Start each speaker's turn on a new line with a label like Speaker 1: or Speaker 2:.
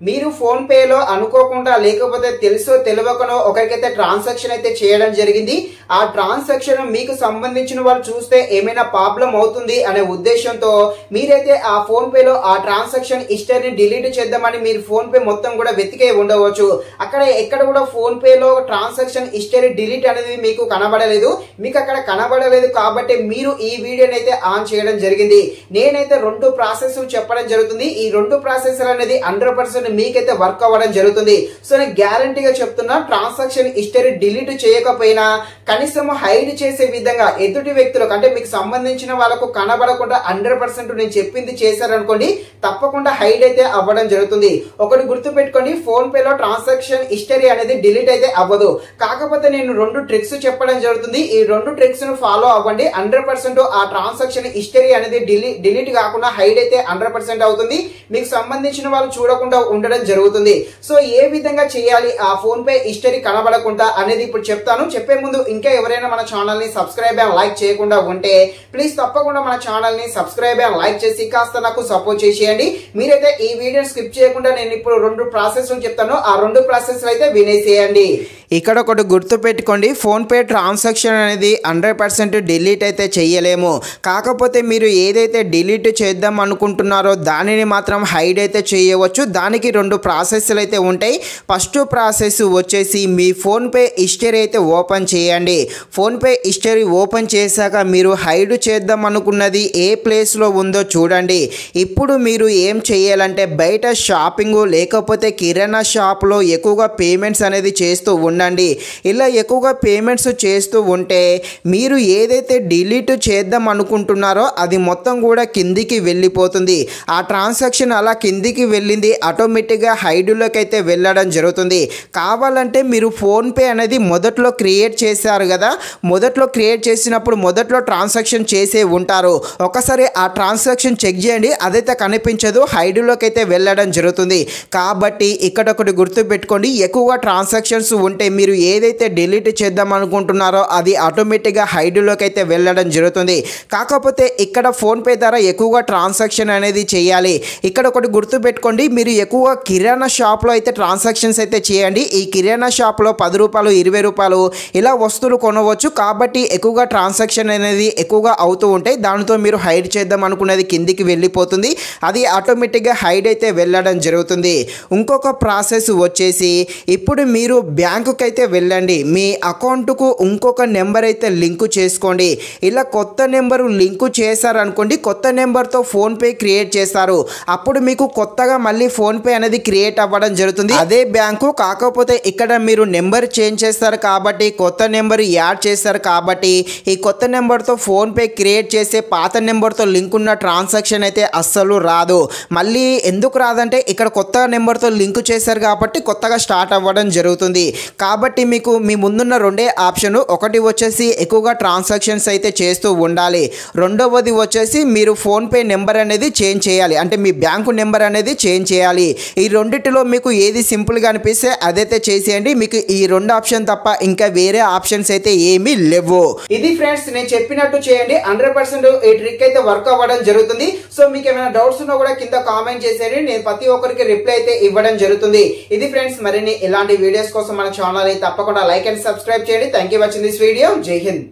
Speaker 1: మీరు ఫోన్ పేలో అనుకోకుండా లేకపోతే తెలుసో తెలియకనో ఒకరికైతే ట్రాన్సాక్షన్ అయితే చేయడం జరిగింది. ఆ ట్రాన్సాక్షన్ మీకు సంబంధించిన వాళ్ళు చూస్తే ఏమైనా ప్రాబ్లం అవుతుంది అనే ఉద్దేశంతో మీరైతే ఆ ఫోన్ పేలో ఆ ట్రాన్సాక్షన్ హిస్టరీని డిలీట్ చేద్దామని మీరు ఫోన్ పే మొత్తం కూడా వెతికే ఉండవచ్చు. అక్కడ ఎక్కడ కూడా ఫోన్ పేలో ట్రాన్సాక్షన్ హిస్టరీ డిలీట్ అనేది మీకు కనబడలేదు. మీకు అక్కడ కనబడలేదు కాబట్టి మీరు ఈ వీడియోని అయితే ఆన్ చేయడం జరిగింది. నేనైతే 2 ప్రాసెస్ చెప్పడం జరుగుతుంది. ఈ 2 ప్రాసెస్ అనేది 100% మీకైతే వర్క్ అవ్వడం జరుగుతుంది. సో నేను గ్యారంటీగా చెప్తున్నా, ట్రాన్సాక్షన్ హిస్టరీ డిలీట్ చేయకపోయినా కనీసం హైడ్ చేసే విధంగా ఎదుటి వ్యక్తులకు అంటే మీకు సంబంధించిన వాళ్ళకు కనబడకుండా 100% నేను చెప్పింది చేశారనుకోండి, తప్పకుండా హైడ్ అయితే అవ్వడం జరుగుతుంది. ఒకటి గుర్తు పెట్టుకోండి, ఫోన్ పేలో ట్రాన్సాక్షన్ హిస్టరీ అనేది డిలీట్ అయితే అవ్వదు. కాకపోతే నేను 2 ట్రిక్స్ చెప్పడం జరుగుతుంది. ఈ 2 ట్రిక్స్ ను ఫాలో అవ్వండి. 100% ఆ ట్రాన్సాక్షన్ హిస్టరీ అనేది డిలీట్ కాకుండా హైడ్ అయితే 100% అవుతుంది. మీకు సంబంధించిన వాళ్ళు చూడకుండా ఉండడం జరుగుతుంది. సో ఏ విధంగా చేయాలి ఆ ఫోన్ పే హిస్టరీ కనబడకుండా అనేది ఇప్పుడు చెప్తాను. చెప్పే ముందు ఇంకా ఎవరైనా మన ఛానల్ ని సబ్స్క్రైబ్ అండ్ లైక్ చేయకుండా ఉంటే ప్లీజ్ తప్పకుండా మన ఛానల్ ని సబ్స్క్రైబ్ అండ్ లైక్ చేసి కాస్త నాకు సపోర్ట్ చేసేయండి. మీరైతే ఈ వీడియో స్కిప్ చేయకుండా నేను ఇప్పుడు 2 ప్రాసెస్ చెప్తాను. ఆ 2 ప్రాసెస్ అయితే వినేసేయండి. ఇక్కడ ఒకటి గుర్తు పెట్టుకోండి, ఫోన్ పే ట్రాన్సాక్షన్ అనేది 100% డిలీట్ అయితే చేయలేము. కాకపోతే మీరు ఏదైతే డిలీట్ చేద్దాం అనుకుంటున్నారో దానిని మాత్రం హైడ్ అయితే చేయవచ్చు. దానికి 2 ప్రాసెస్లు అయితే ఉంటాయి. ఫస్ట్ ప్రాసెస్ వచ్చేసి మీ ఫోన్ పే హిస్టరీ అయితే ఓపెన్ చేయండి. ఫోన్ పే హిస్టరీ ఓపెన్ చేశాక మీరు హైడ్ చేద్దాం అనుకున్నది ఏ ప్లేస్లో ఉందో చూడండి. ఇప్పుడు మీరు ఏం చేయాలంటే బయట షాపింగ్ లేకపోతే కిరాణా షాప్లో ఎక్కువగా పేమెంట్స్ అనేది చేస్తూ ఉండండి. ఇలా ఎక్కువగా పేమెంట్స్ చేస్తూ ఉంటే మీరు ఏదైతే డిలీట్ చేద్దాం అనుకుంటున్నారో అది మొత్తం కూడా కిందికి వెళ్ళిపోతుంది. ఆ ట్రాన్సాక్షన్ అలా కిందికి వెళ్ళింది ఆటోమేటిక్గా హైడ్లోకి అయితే వెళ్ళడం జరుగుతుంది. కావాలంటే మీరు ఫోన్ పే అనేది మొదట్లో క్రియేట్ చేశారు కదా, మొదట్లో క్రియేట్ చేసినప్పుడు మొదట్లో ట్రాన్సాక్షన్ చేసే ఉంటారు. ఒకసారి ఆ ట్రాన్సాక్షన్ చెక్ చేయండి, అదైతే కనిపించదు, హైడ్లోకి అయితే వెళ్ళడం జరుగుతుంది. కాబట్టి ఇక్కడ ఒకటి గుర్తు పెట్టుకోండి, ఎక్కువగా ట్రాన్సాక్షన్స్ ఉంటే మీరు ఏదైతే డిలీట్ చేద్దాం అనుకుంటున్నారో అది ఆటోమేటిక్గా హైడ్లోకి అయితే వెళ్ళడం జరుగుతుంది. కాకపోతే ఇక్కడ ఫోన్ పే ద్వారా ఎక్కువగా ట్రాన్సాక్షన్ అనేది చేయాలి. ఇక్కడ ఒకటి గుర్తు పెట్టుకోండి, మీరు ఎక్కువగా కిరాణా షాప్లో అయితే ట్రాన్సాక్షన్స్ అయితే చేయండి. ఈ కిరాణా షాప్లో 10 రూపాయలు 20 రూపాయలు ఇలా వస్తువులు కొనవచ్చు. కాబట్టి ఎక్కువగా ట్రాన్సాక్షన్ అనేది ఎక్కువగా అవుతూ ఉంటాయి. దానితో మీరు హైడ్ చేద్దాం అనుకున్నది కిందికి వెళ్ళిపోతుంది. అది ఆటోమేటిక్గా హైడ్ అయితే వెళ్ళడం జరుగుతుంది. ఇంకొక ప్రాసెస్ వచ్చేసి ఇప్పుడు మీరు బ్యాంకుకి అయితే వెళ్ళండి. మీ అకౌంట్కు ఇంకొక నెంబర్ అయితే లింకు చేసుకోండి. ఇలా కొత్త నెంబరు లింకు చేశారనుకోండి, కొత్త నెంబర్తో ఫోన్పే క్రియేట్ చేస్తారు. అప్పుడు మీకు కొత్తగా మళ్ళీ ఫోన్పే అనేది క్రియేట్ అవ్వడం జరుగుతుంది. అదే బ్యాంకు, కాకపోతే ఇక్కడ మీరు నెంబర్ చేంజ్ చేస్తారు కాబట్టి కొత్త నెంబర్ యాడ్ చేస్తారు కాబట్టి ఈ కొత్త నెంబర్తో ఫోన్పే క్రియేట్ చేసే పాత నెంబర్తో లింక్ ఉన్న ట్రాన్సాక్షన్ అయితే అస్సలు రాదు. మళ్ళీ ఎందుకు రాదంటే ఇక్కడ కొత్త నెంబర్తో లింక్ చేశారు కాబట్టి కొత్తగా స్టార్ట్ అవ్వడం జరుగుతుంది. కాబట్టి మీకు మీ ముందున్న 2 ఆప్షన్, ఒకటి వచ్చేసి ఎక్కువగా ట్రాన్సాక్షన్స్ అయితే చేస్తూ ఉండాలి, రెండవది వచ్చేసి మీరు ఫోన్పే నెంబర్ అనేది చేంజ్ చేయాలి, అంటే మీ బ్యాంకు నెంబర్ అనేది చేంజ్ చేయాలి. ఈ రెండిటిలో మీకు ఏది సింపుల్గా అనిపిస్తే అదైతే చేసేయండి. మీకు ఈ 2 ఆప్షన్ తప్ప ఇంకా వేరే ఆప్షన్స్ అయితే ఏమీ లేవు. ఇది ఫ్రెండ్స్ నేను చెప్పినట్టు చేయండి, 100% ఈ ట్రిక్ అయితే వర్క్ అవ్వడం జరుగుతుంది. సో మీకు ఏమైనా డౌట్స్ ఉన్నా కూడా కింద కామెంట్ చేసేయండి, నేను ప్రతి ఒక్కరికి రిప్లై అయితే ఇవ్వడం జరుగుతుంది. ఇది ఫ్రెండ్స్, మరిన్ని ఇలాంటి వీడియోస్ కోసం మన ఛానల్ తప్పకుండా లైక్ అండ్ సబ్స్క్రైబ్ చేయండి. Thank you watching this video. జై హింద్.